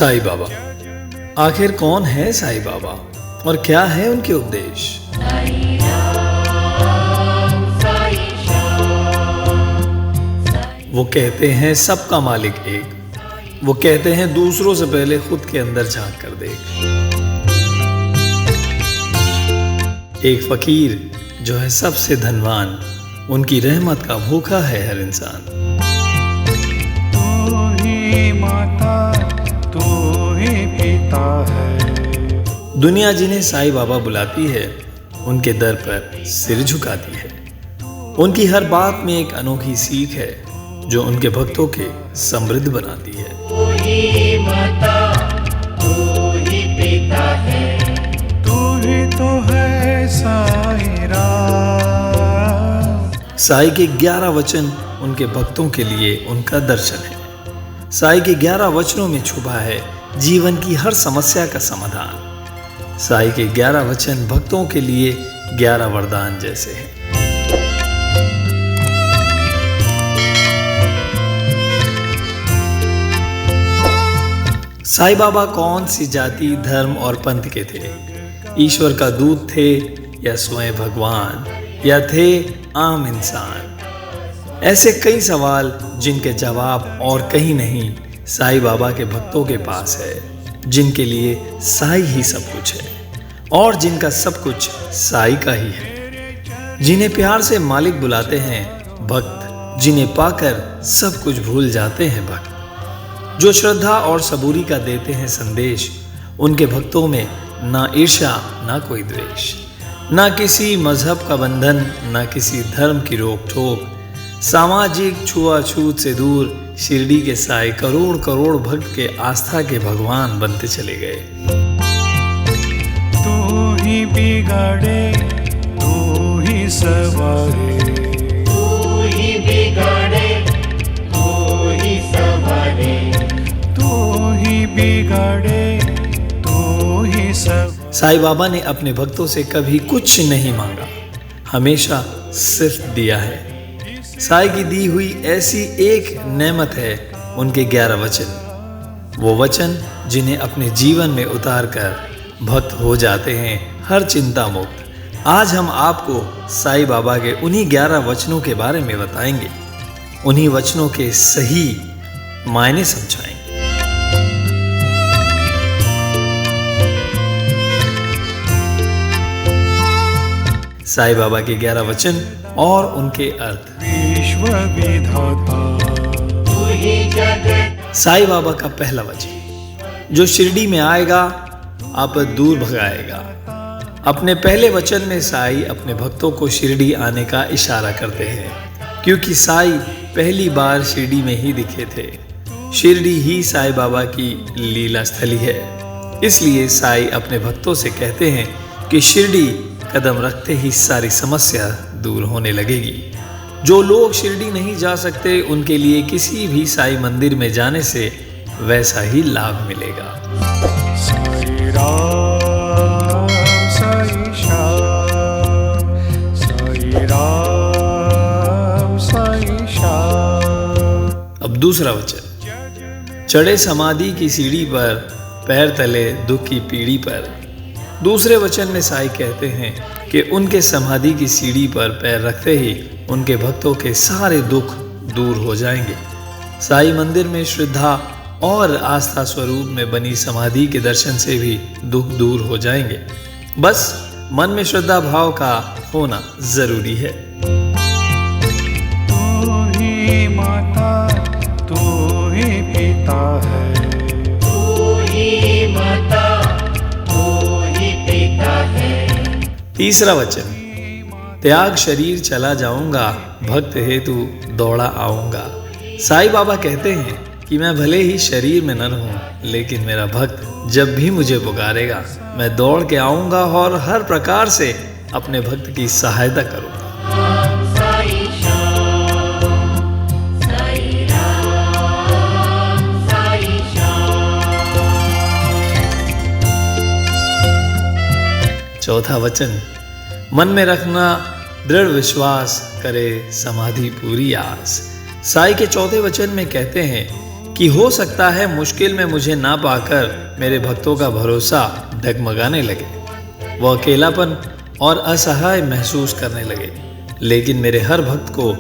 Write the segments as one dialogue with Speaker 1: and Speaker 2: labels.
Speaker 1: साईं बाबा। आखिर कौन है साईं बाबा और क्या है उनके उपदेश? वो कहते हैं सबका मालिक एक। वो कहते हैं दूसरों से पहले खुद के अंदर झांक कर देख। एक फकीर जो है सबसे धनवान, उनकी रहमत का भूखा है हर इंसान।
Speaker 2: तू ही माता, तू ही पिता है।
Speaker 1: दुनिया जिन्हें साईं बाबा बुलाती है, उनके दर पर सिर झुकाती है। उनकी हर बात में एक अनोखी सीख है जो उनके भक्तों के समृद्ध बनाती है।
Speaker 3: तू ही माता, तू ही पिता है,
Speaker 2: तू ही तो है साईं राम।
Speaker 1: साईं के 11 वचन उनके भक्तों के लिए उनका दर्शन है। साईं के 11 वचनों में छुपा है जीवन की हर समस्या का समाधान। साईं के 11 वचन भक्तों के लिए 11 वरदान जैसे हैं। साईं बाबा कौन सी जाति, धर्म और पंथ के थे? ईश्वर का दूत थे या स्वयं भगवान, या थे आम इंसान? ऐसे कई सवाल जिनके जवाब और कहीं नहीं साईं बाबा के भक्तों के पास है, जिनके लिए साईं ही सब कुछ है और जिनका सब कुछ साईं का ही है। जिन्हें प्यार से मालिक बुलाते हैं भक्त, जिन्हें पाकर सब कुछ भूल जाते हैं भक्त। जो श्रद्धा और सबूरी का देते हैं संदेश। उनके भक्तों में ना ईर्ष्या, ना कोई द्वेष, ना किसी मजहब का बंधन, ना किसी धर्म की रोक टोक। सामाजिक छुआछूत से दूर शिरडी के साईं करोड़ करोड़ भक्त के आस्था के भगवान बनते चले गए।
Speaker 2: तू ही बिगाड़े, तू ही सवारे।
Speaker 3: तू ही बिगाड़े, तू ही संवारे।
Speaker 2: तू ही बिगाड़े, तू ही सवारे।
Speaker 1: साईं बाबा ने अपने भक्तों से कभी कुछ नहीं मांगा, हमेशा सिर्फ दिया है। साईं की दी हुई ऐसी एक नेमत है उनके 11 वचन। वो वचन जिन्हें अपने जीवन में उतार कर भक्त हो जाते हैं हर चिंता मुक्त। आज हम आपको साईं बाबा के उन्हीं 11 वचनों के बारे में बताएंगे, उन्हीं वचनों के सही मायने समझाएंगे। साईं बाबा के 11 वचन और उनके अर्थ।
Speaker 2: विश्व विधाता,
Speaker 3: तू ही जगत।
Speaker 1: साईं बाबा का पहला वचन, जो शिरडी में आएगा आप दूर भगाएगा। अपने पहले वचन में साईं अपने भक्तों को शिरडी आने का इशारा करते हैं, क्योंकि साईं पहली बार शिरडी में ही दिखे थे। शिरडी ही साईं बाबा की लीला स्थली है। इसलिए साईं अपने भक्तों से कहते हैं कि शिरडी कदम रखते ही सारी समस्या दूर होने लगेगी। जो लोग शिरडी नहीं जा सकते, उनके लिए किसी भी साईं मंदिर में जाने से वैसा ही लाभ मिलेगा।
Speaker 2: साईं राम, साईं श्याम, साईं राम, साईं श्याम।
Speaker 1: अब दूसरा वचन, चढ़े समाधि की सीढ़ी पर, पैर तले दुख की पीढ़ी पर। दूसरे वचन में साईं कहते हैं कि उनके समाधि की सीढ़ी पर पैर रखते ही उनके भक्तों के सारे दुख दूर हो जाएंगे। साईं मंदिर में श्रद्धा और आस्था स्वरूप में बनी समाधि के दर्शन से भी दुख दूर हो जाएंगे। बस मन में श्रद्धा भाव का होना जरूरी है।
Speaker 2: तू ही माता, तू ही पिता है।
Speaker 3: तू ही माता, तू ही पिता है।
Speaker 1: तीसरा वचन, त्याग शरीर चला जाऊंगा, भक्त हेतु दौड़ा आऊंगा। साईं बाबा कहते हैं कि मैं भले ही शरीर में न रहूं, लेकिन मेरा भक्त जब भी मुझे पुकारेगा, मैं दौड़ के आऊंगा और हर प्रकार से अपने भक्त की सहायता करूंगा।
Speaker 3: साईं श्याम, साईं राम, साईं श्याम।
Speaker 1: चौथा वचन, मन में रखना दृढ़ विश्वास, करे समाधि पूरी आस। साईं के चौथे वचन में कहते हैं कि हो सकता है मुश्किल में मुझे ना पाकर मेरे भक्तों का भरोसा डगमगाने लगे, वो अकेलापन और असहाय महसूस करने लगे। लेकिन मेरे हर भक्त को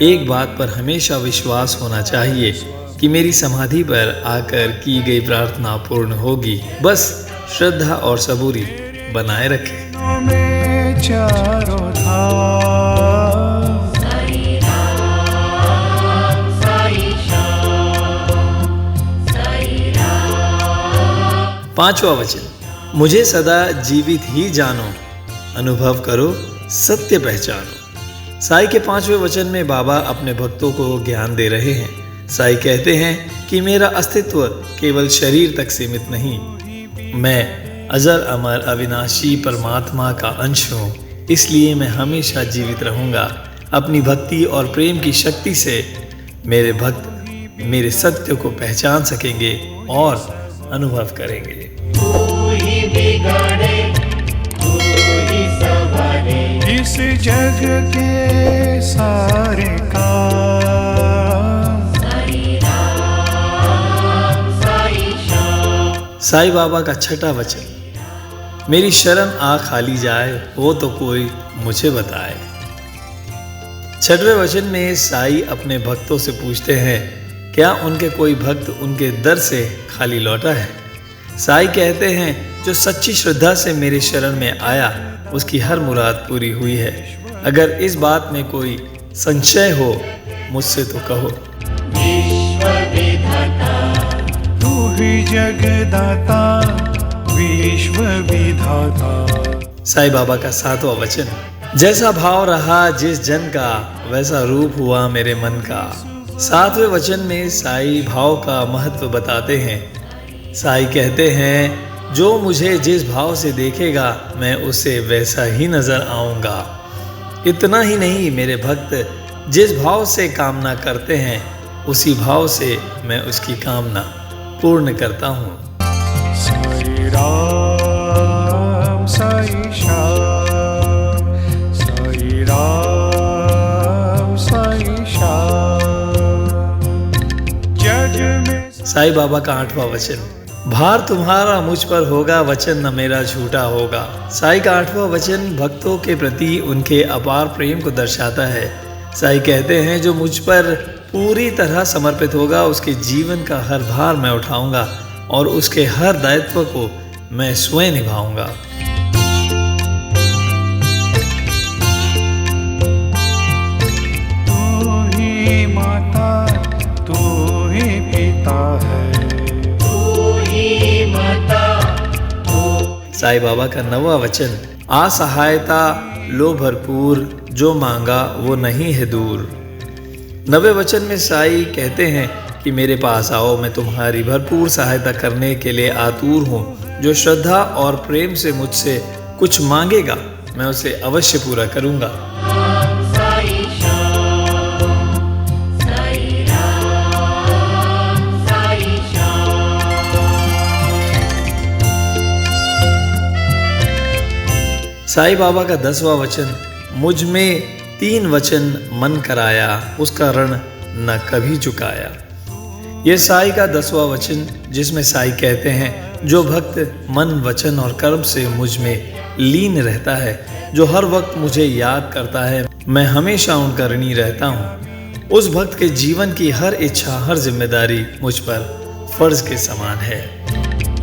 Speaker 1: एक बात पर हमेशा विश्वास होना चाहिए कि मेरी समाधि पर आकर की गई प्रार्थना पूर्ण होगी। बस श्रद्धा और सबूरी बनाए रखें।
Speaker 2: में चारों धाम,
Speaker 3: साई राम साई श्याम, साई राम।
Speaker 1: पांचवा वचन, मुझे सदा जीवित ही जानो, अनुभव करो सत्य पहचानो। साई के पांचवें वचन में बाबा अपने भक्तों को ज्ञान दे रहे हैं। साई कहते हैं कि मेरा अस्तित्व केवल शरीर तक सीमित नहीं, मैं अजर अमर अविनाशी परमात्मा का अंश हूँ, इसलिए मैं हमेशा जीवित रहूँगा। अपनी भक्ति और प्रेम की शक्ति से मेरे भक्त मेरे सत्य को पहचान सकेंगे और अनुभव करेंगे।
Speaker 3: तू ही बिगाड़े, तू ही संवारे,
Speaker 2: इस जग के सारे काम,
Speaker 3: साई राम साई श्याम।
Speaker 1: साई बाबा का छठा वचन, मेरी शरण आ खाली जाए, वो तो कोई मुझे बताए। छठवें वचन में साई अपने भक्तों से पूछते हैं, क्या उनके कोई भक्त उनके दर से खाली लौटा है? साई कहते हैं, जो सच्ची श्रद्धा से मेरे शरण में आया उसकी हर मुराद पूरी हुई है। अगर इस बात में कोई संशय हो मुझसे तो कहो।
Speaker 3: विश्व विधाता,
Speaker 2: तू ही जगदाता, विश्व विधाता।
Speaker 1: साई बाबा का सातवां वचन, जैसा भाव रहा जिस जन का, वैसा रूप हुआ मेरे मन का। सातवें वचन में साई भाव का महत्व बताते हैं। साई कहते हैं, जो मुझे जिस भाव से देखेगा मैं उसे वैसा ही नजर आऊंगा। इतना ही नहीं, मेरे भक्त जिस भाव से कामना करते हैं उसी भाव से मैं उसकी कामना पूर्ण करता हूँ।
Speaker 2: साई राम साई श्याम, साई राम साई श्याम। जग में
Speaker 1: साई बाबा का आठवां वचन, भार तुम्हारा मुझ पर होगा, वचन न मेरा झूठा होगा। साई का आठवां वचन भक्तों के प्रति उनके अपार प्रेम को दर्शाता है। साई कहते हैं, जो मुझ पर पूरी तरह समर्पित होगा उसके जीवन का हर भार मैं उठाऊंगा और उसके हर दायित्व को मैं स्वयं निभाऊंगा।
Speaker 2: तू ही माता, तू ही पिता है,
Speaker 1: साई बाबा का नवां वचन, असहायता लो भरपूर, जो मांगा वो नहीं है दूर। नवे वचन में साई कहते हैं कि मेरे पास आओ, मैं तुम्हारी भरपूर सहायता करने के लिए आतुर हूँ। जो श्रद्धा और प्रेम से मुझसे कुछ मांगेगा मैं उसे अवश्य पूरा करूँगा।
Speaker 3: साई श्याम, साई राम साई श्याम।
Speaker 1: साई बाबा का 10वां वचन, मुझ में 3 वचन मन कराया, उसका ऋण न कभी चुकाया। ये साई का 10वां वचन जिसमें साई कहते हैं, जो भक्त मन वचन और कर्म से मुझ में लीन रहता है, जो हर वक्त मुझे याद करता है, मैं हमेशा उनका ऋणी रहता हूँ। उस भक्त के जीवन की हर इच्छा, हर जिम्मेदारी मुझ पर फर्ज के समान है।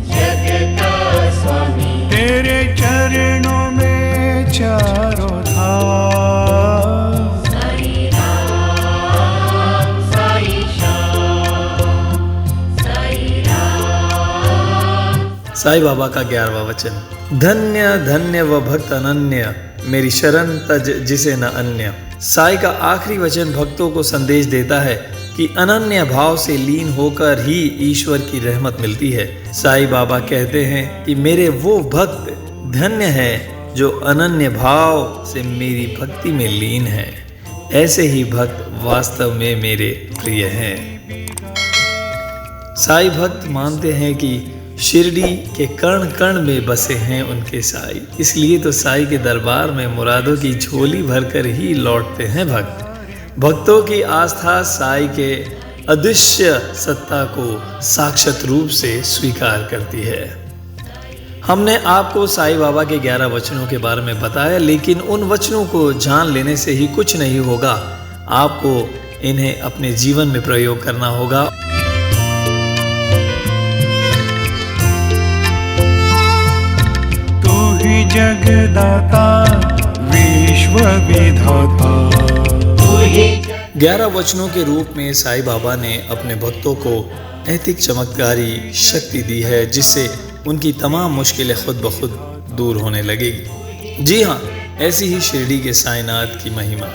Speaker 3: जग का स्वामी,
Speaker 2: तेरे चरणों में चारों धाम,
Speaker 3: साई राम साई श्याम, साई राम।
Speaker 1: साई बाबा का 11वां वचन, धन्य धन्य व भक्त अनन्य, मेरी शरण तज जिसे न अन्य। साई का आखिरी वचन भक्तों को संदेश देता है कि अनन्य भाव से लीन होकर ही ईश्वर की रहमत मिलती है। साई बाबा कहते हैं कि मेरे वो भक्त धन्य है जो अनन्य भाव से मेरी भक्ति में लीन है। ऐसे ही भक्त वास्तव में मेरे प्रिय हैं। साई भक्त मानते हैं कि शिरडी के कण कण में बसे हैं उनके साई, इसलिए तो साई के दरबार में मुरादों की झोली भरकर ही लौटते हैं भक्त। भक्तों की आस्था साई के अदृश्य सत्ता को साक्षात रूप से स्वीकार करती है। हमने आपको साईं बाबा के 11 वचनों के बारे में बताया, लेकिन उन वचनों को जान लेने से ही कुछ नहीं होगा। आपको इन्हें अपने जीवन में प्रयोग करना होगा।
Speaker 2: तू ही जगदाता विश्व विधाता।
Speaker 1: 11 वचनों के रूप में साईं बाबा ने अपने भक्तों को नैतिक चमत्कारी शक्ति दी है, जिससे उनकी तमाम मुश्किलें खुद ब खुद दूर होने लगेगी। जी हाँ, ऐसी ही शिरडी के साईनाथ की महिमा।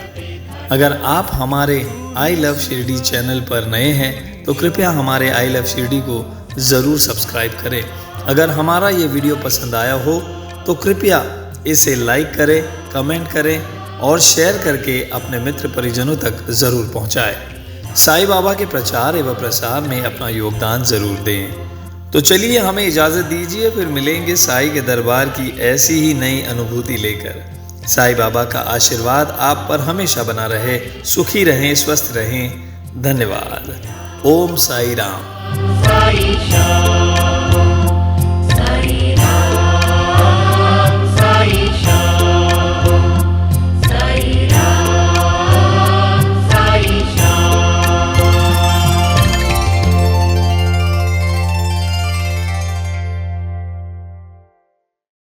Speaker 1: अगर आप हमारे आई लव शिरडी चैनल पर नए हैं तो कृपया हमारे आई लव शिरडी को ज़रूर सब्सक्राइब करें। अगर हमारा ये वीडियो पसंद आया हो तो कृपया इसे लाइक करें, कमेंट करें और शेयर करके अपने मित्र परिजनों तक ज़रूर पहुँचाएँ। साईं बाबा के प्रचार एवं प्रसार में अपना योगदान ज़रूर दें। तो चलिए हमें इजाज़त दीजिए, फिर मिलेंगे साईं के दरबार की ऐसी ही नई अनुभूति लेकर। साईं बाबा का आशीर्वाद आप पर हमेशा बना रहे। सुखी रहें, स्वस्थ रहें। धन्यवाद। ओम साई राम।
Speaker 3: साई श्याम।